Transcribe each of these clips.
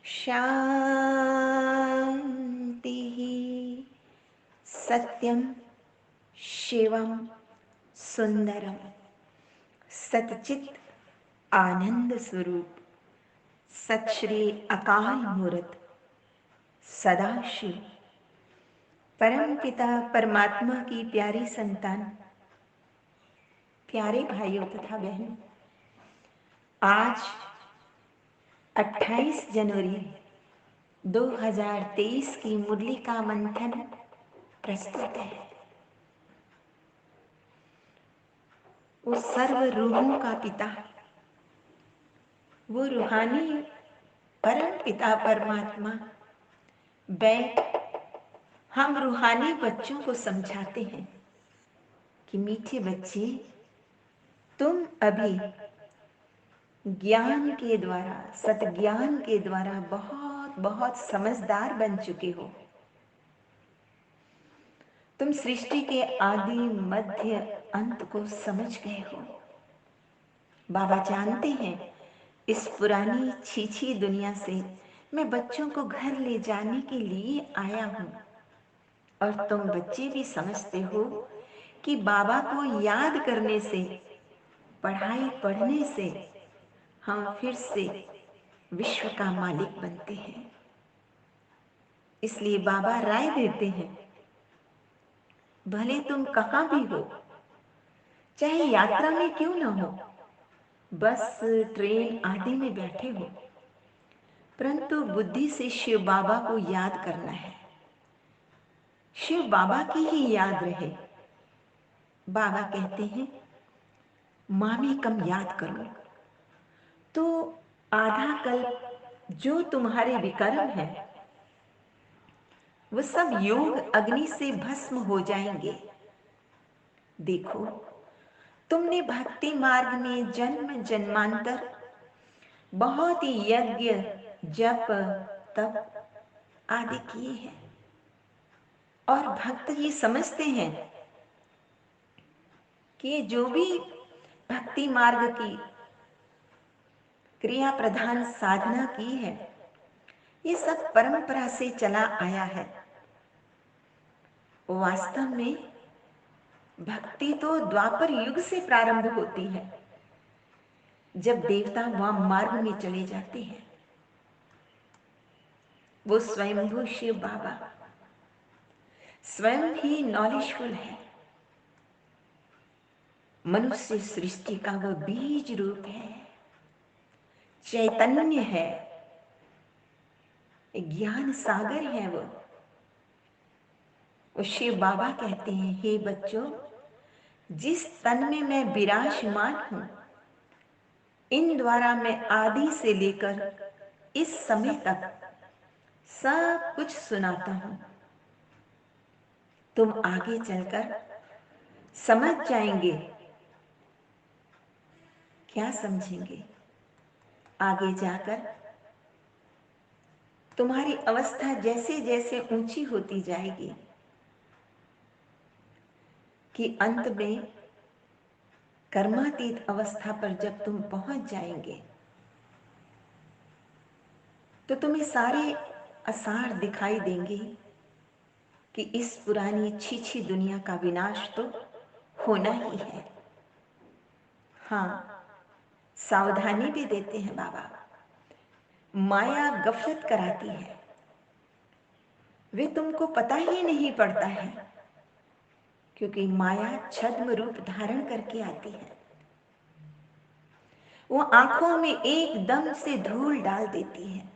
शान्तिः सत्यं शिवं सुंदरम सतचित आनंद स्वरूप सत श्री अकाल मूर्त सदाशिव परम पिता परमात्मा की प्यारी संतान, प्यारे भाइयों तथा बहनों, आज 28 जनवरी 2023 की मुरली का मंथन प्रस्तुत है। वो सर्व रूहों का पिता, वो रूहानी परम पिता परमात्मा बैठ हम रूहानी बच्चों को समझाते हैं कि मीठे बच्चे, तुम अभी ज्ञान के द्वारा, सतज्ञान के द्वारा बहुत बहुत समझदार बन चुके हो। तुम सृष्टि के आदि मध्य अंत को समझ गए हो। बाबा जानते हैं इस पुरानी छीछी दुनिया से मैं बच्चों को घर ले जाने के लिए आया हूं, और तुम बच्चे भी समझते हो कि बाबा को याद करने से, पढ़ाई पढ़ने से हम फिर से विश्व का मालिक बनते हैं। इसलिए बाबा राय देते हैं, भले तुम कहां भी हो, चाहे यात्रा में क्यों न हो, बस ट्रेन आदि में बैठे हो, परंतु बुद्धि से शिव बाबा को याद करना है। शिव बाबा की ही याद रहे। बाबा कहते हैं, मामी कम याद करो तो आधा कल्प जो तुम्हारे विकर्म है वो सब योग अग्नि से भस्म हो जाएंगे। देखो, तुमने भक्ति मार्ग में जन्म जन्मांतर बहुत ही यज्ञ जप तप आदि किए हैं, और भक्त ये समझते हैं कि जो भी भक्ति मार्ग की क्रिया प्रधान साधना की है, ये सब परंपरा से चला आया है। वास्तव में भक्ति तो द्वापर युग से प्रारंभ होती है, जब देवता वहां मार्ग में चले जाते हैं। वो स्वयंभू शिव बाबा स्वयं ही नॉलेजफुल है। मनुष्य सृष्टि का वो बीज रूप है, चैतन्य है, ज्ञान सागर है। वो शिव बाबा कहते हैं, हे बच्चों, जिस तन में मैं विराजमान हूं, इन द्वारा मैं आदि से लेकर इस समय तक सब कुछ सुनाता हूं। तुम आगे चलकर समझ जाएंगे। क्या समझेंगे? आगे जाकर तुम्हारी अवस्था जैसे जैसे ऊंची होती जाएगी कि अंत में कर्मातीत अवस्था पर जब तुम पहुंच जाएंगे तो तुम्हें सारे आसार दिखाई देंगे कि इस पुरानी छीछी दुनिया का विनाश तो होना ही है। हाँ, सावधानी भी देते हैं बाबा। माया गफलत कराती है, वे तुमको पता ही नहीं पड़ता है, क्योंकि माया छद्म रूप धारण करके आती है। वो आंखों में एकदम से धूल डाल देती है।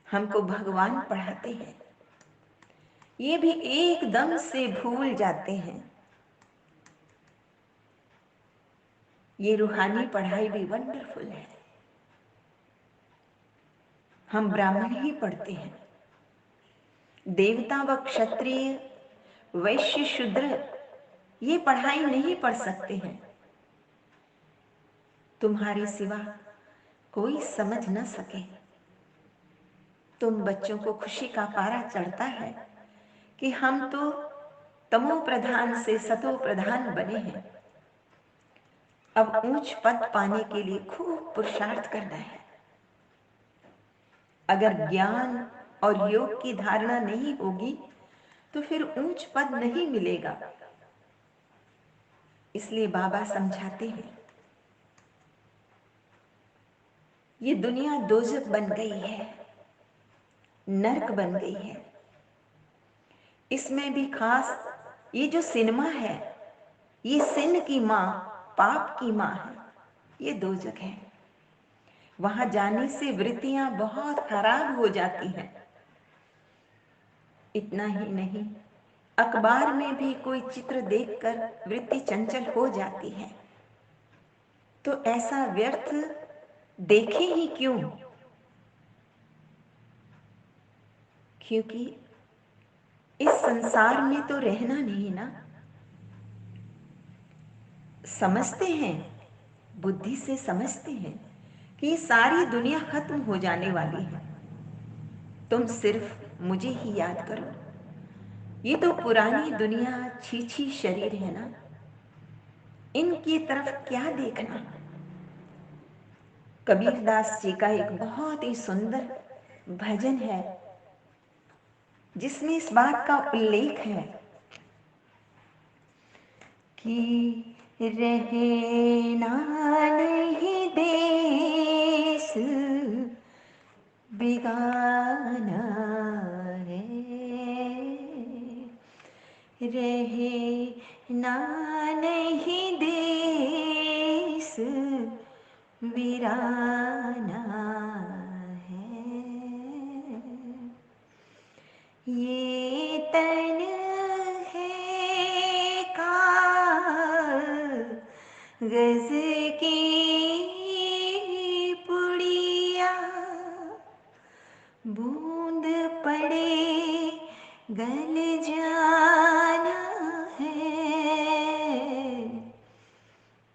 हमको भगवान पढ़ाते हैं, ये भी एकदम से भूल जाते हैं। ये रूहानी पढ़ाई भी वंडरफुल है। हम ब्राह्मण ही पढ़ते हैं, देवता व क्षत्रिय वैश्य शूद्र ये पढ़ाई नहीं पढ़ सकते हैं। तुम्हारे सिवा कोई समझ न सके। तुम बच्चों को खुशी का पारा चढ़ता है कि हम तो तमो प्रधान से सतो प्रधान बने हैं। अब ऊंच पद पाने के लिए खूब पुरुषार्थ करना है। अगर ज्ञान और योग की धारणा नहीं होगी तो फिर ऊंच पद नहीं मिलेगा। इसलिए बाबा समझाते हैं, ये दुनिया दोजख बन गई है, नरक बन गई है। इसमें भी खास ये जो सिनेमा है, ये सिन की माँ, पाप की माँ है, ये दोजख है। वहां जाने से वृत्तियां बहुत खराब हो जाती हैं। इतना ही नहीं, अखबार में भी कोई चित्र देखकर वृत्ति चंचल हो जाती है। तो ऐसा व्यर्थ देखे ही क्यों? क्योंकि इस संसार में तो रहना नहीं ना। समझते हैं, बुद्धि से समझते हैं कि सारी दुनिया खत्म हो जाने वाली है, तुम सिर्फ मुझे ही याद करो। ये तो पुरानी दुनिया, छीछी शरीर है ना, इनकी तरफ क्या देखना। कबीरदास जी का एक बहुत ही सुंदर भजन है जिसमें इस बात का उल्लेख है कि रहना नहीं देश बिगाना है, रहना नहीं देश वीराना है। ये तन है कागज़ की पुड़िया, बूंद पड़े गल जाना है,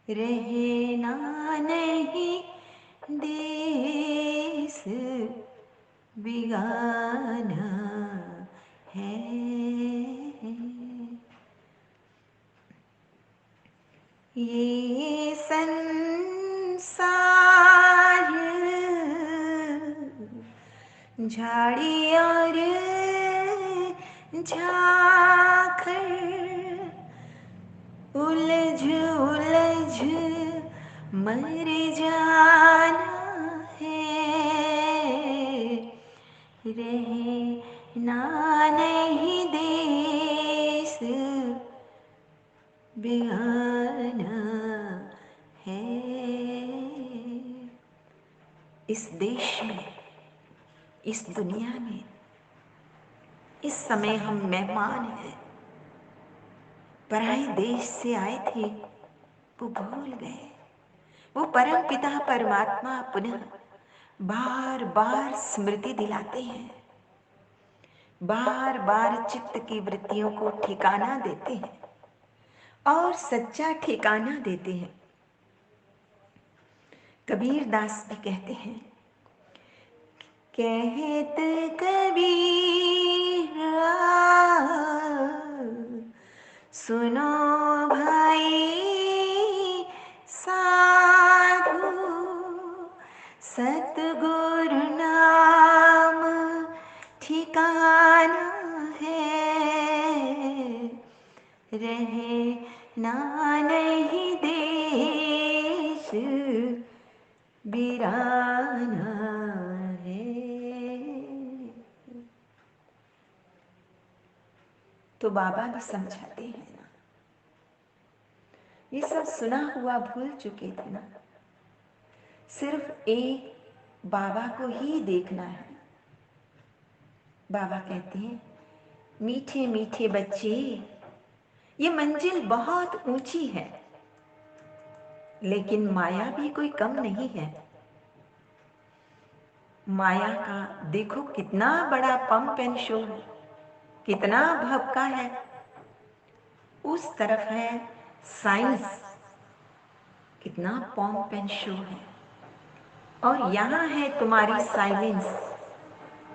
रहना नहीं देश बिगाना है। ये संसार झाड़ी और झाखर, उलझ उलझ मर जाना है, रहना नहीं देश बिगाना है। इस देश में, इस दुनिया में इस समय हम मेहमान हैं। पराए देश से आए थे, वो भूल गए। वो परम पिता परमात्मा पुनः बार बार स्मृति दिलाते हैं, बार बार चित्त की वृत्तियों को ठिकाना देते हैं और सच्चा ठिकाना देते हैं। कबीर दास भी कहते हैं, कहत कबीरा सुनो भाई साधु, सतगुरु नाम ठिकाना है, रहना नहीं देश बिराना है। तो बाबा भी समझाते हैं ना, ये सब सुना हुआ भूल चुके थे ना, सिर्फ एक बाबा को ही देखना है। बाबा कहते हैं, मीठे मीठे बच्चे, ये मंजिल बहुत ऊंची है, लेकिन माया भी कोई कम नहीं है। माया का देखो कितना बड़ा पंप एंड शो है, कितना भपका है। उस तरफ है साइंस, कितना पंप एंड शो है। और यहाँ है तुम्हारी साइलेंस,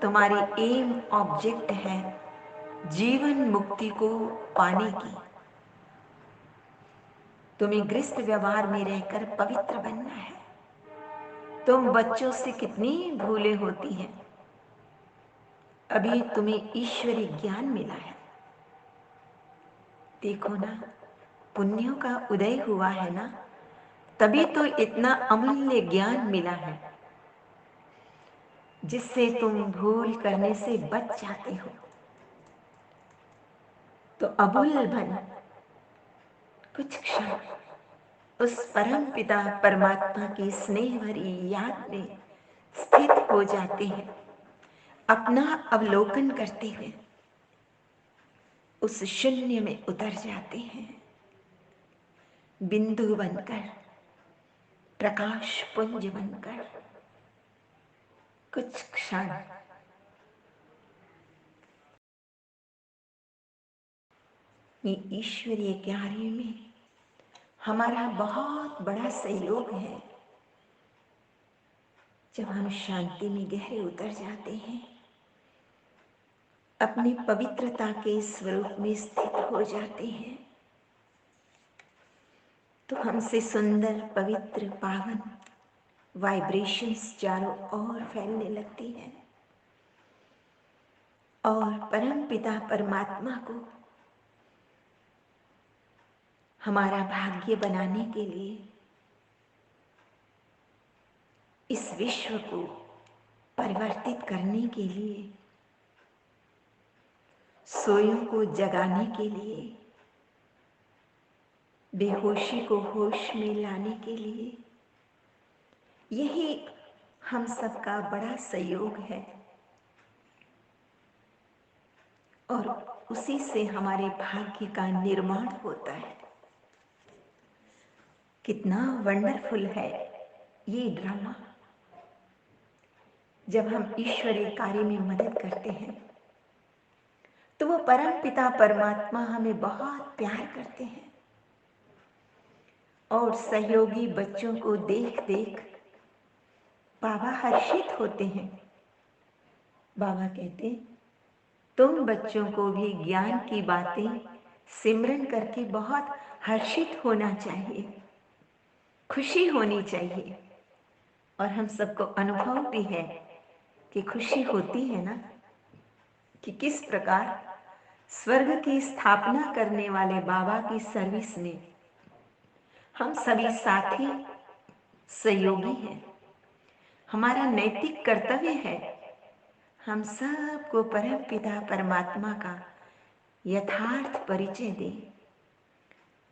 तुम्हारी एम ऑब्जेक्ट है जीवन मुक्ति को पाने की। तुम्हें गृहस्थ व्यवहार में रहकर पवित्र बनना है। तुम बच्चों से कितनी भूलें होती हैं, अभी तुम्हें ईश्वरी ज्ञान मिला है। देखो ना, पुण्यों का उदय हुआ है ना, तभी तो इतना अमूल्य ज्ञान मिला है, जिससे तुम भूल करने से बच जाते हो। तो अबुल बन कुछ क्षण उस परम पिता परमात्मा की स्नेह भरी याद में स्थित हो जाते हैं, अपना अवलोकन करते हुए उस शून्य में उतर जाते हैं, बिंदु बनकर, प्रकाश पुंज बनकर। कुछ क्षण ये ईश्वरीय कार्य में हमारा बहुत बड़ा सहयोग है। जब हम शांति में गहरे उतर जाते हैं, अपनी पवित्रता के स्वरूप में स्थित हो जाते हैं, तो हमसे सुंदर, पवित्र, पावन वाइब्रेशंस चारों ओर फैलने लगती हैं और परम पिता परमात्मा को हमारा भाग्य बनाने के लिए, इस विश्व को परिवर्तित करने के लिए, सोयों को जगाने के लिए, बेहोशी को होश में लाने के लिए, यही हम सबका बड़ा सहयोग है। और उसी से हमारे भाग्य का निर्माण होता है। कितना वंडरफुल है ये ड्रामा। जब हम ईश्वरीय कार्य में मदद करते हैं, तो वो परम पिता परमात्मा हमें बहुत प्यार करते हैं और सहयोगी बच्चों को देख देख बाबा हर्षित होते हैं। बाबा कहते, तुम बच्चों को भी ज्ञान की बातें सिमरन करके बहुत हर्षित होना चाहिए, खुशी होनी चाहिए। और हम सबको अनुभव भी है कि खुशी होती है ना, कि किस प्रकार स्वर्ग की स्थापना करने वाले बाबा की सर्विस में हम सभी साथी सहयोगी हैं। हमारा नैतिक कर्तव्य है हम सबको परम पिता परमात्मा का यथार्थ परिचय दें।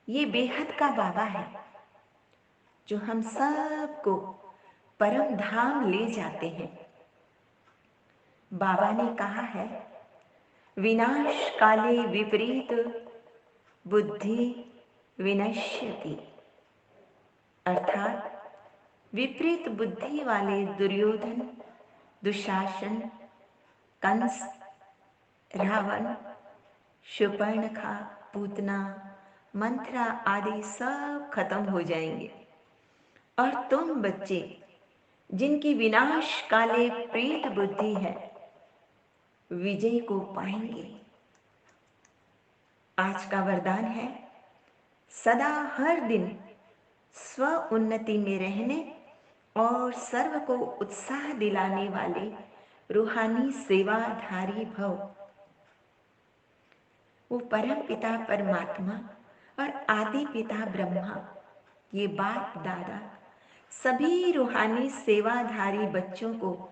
ये बेहद का बाबा है जो हम सबको परम धाम ले जाते हैं। बाबा ने कहा है, विनाश काले विपरीत बुद्धि विनश्यति, अर्थात विपरीत बुद्धि वाले दुर्योधन, दुशासन, कंस, रावण, शूर्पणखा, पूतना, मंथरा आदि सब खत्म हो जाएंगे और तुम बच्चे जिनकी विनाश काले प्रीत बुद्धि है, विजय को पाएंगे। आज का वरदान है, सदा हर दिन स्व उन्नति में रहने और सर्व को उत्साह दिलाने वाले रूहानी सेवाधारी भव। वो परम पिता परमात्मा और आदि पिता ब्रह्मा, ये बाप दादा सभी रूहानी सेवाधारी बच्चों को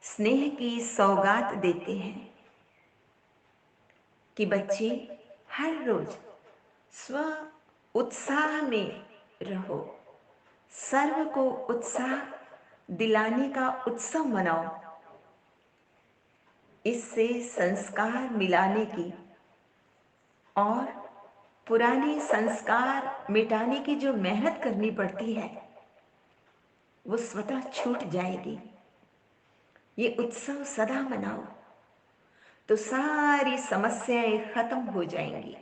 स्नेह की सौगात देते हैं कि बच्चे हर रोज स्व उत्साह में रहो, सर्व को उत्साह दिलाने का उत्सव मनाओ। इससे संस्कार मिलाने की और पुराने संस्कार मिटाने की जो मेहनत करनी पड़ती है, वो स्वतः छूट जाएगी। ये उत्सव सदा मनाओ तो सारी समस्याएं खत्म हो जाएंगी।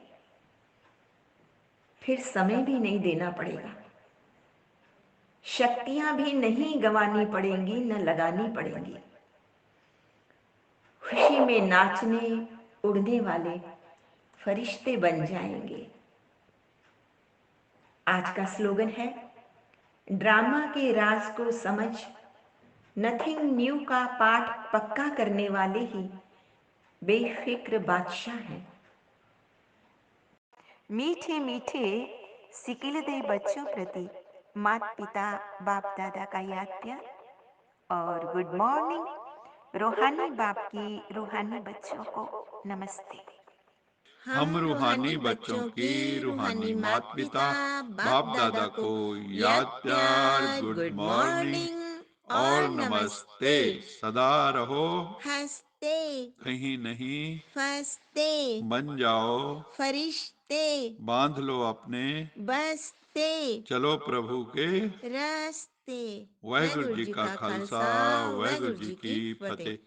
फिर समय भी नहीं देना पड़ेगा, शक्तियां भी नहीं गंवानी पड़ेंगी, न लगानी पड़ेंगी। खुशी में नाचने उड़ने वाले फरिश्ते बन जाएंगे। आज का स्लोगन है, ड्रामा के राज को समझ, नथिंग न्यू का पाठ पक्का करने वाले ही बेफिक्र बादशाह हैं। मीठे मीठे सिकिलदे बच्चों प्रति माता पिता बाप दादा का याद प्यार और गुड मॉर्निंग रूहानी बाप की रूहानी बच्चों को नमस्ते। हम रूहानी बच्चों की रूहानी माता पिता बाप दादा को याद प्यार, गुड मॉर्निंग और नमस्ते। सदा रहो हंसते, कहीं नहीं फंसते, बन जाओ फरिश्ते, बांध लो अपने बसते, चलो प्रभु के रस्ते। वाहेगुरु जी का खालसा वाहेगुरु जी की फतेह।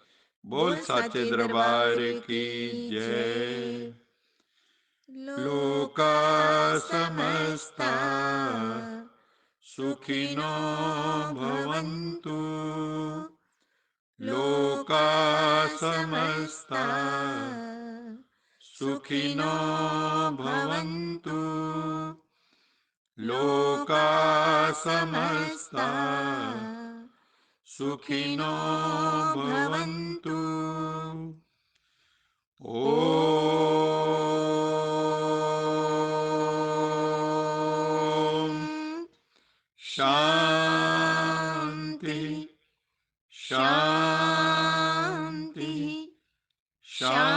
बोल बोल साचे साचे दरबार दरबार की की जय। जय। लोका लोका समस्ता समस्ता सुखिनो सुखिनो भवन्तु। भवन्तु। लोका लोका समस्ता समस्ता सुखिनो सुखिनो भवन्तु। भवन्तु। लोका लोका समस्ता समस्ता सुखिनो सुखिनो भवन्तु। भवन्तु। ओम ॐ शांति शान्तिः शांति शान्तिः शांति।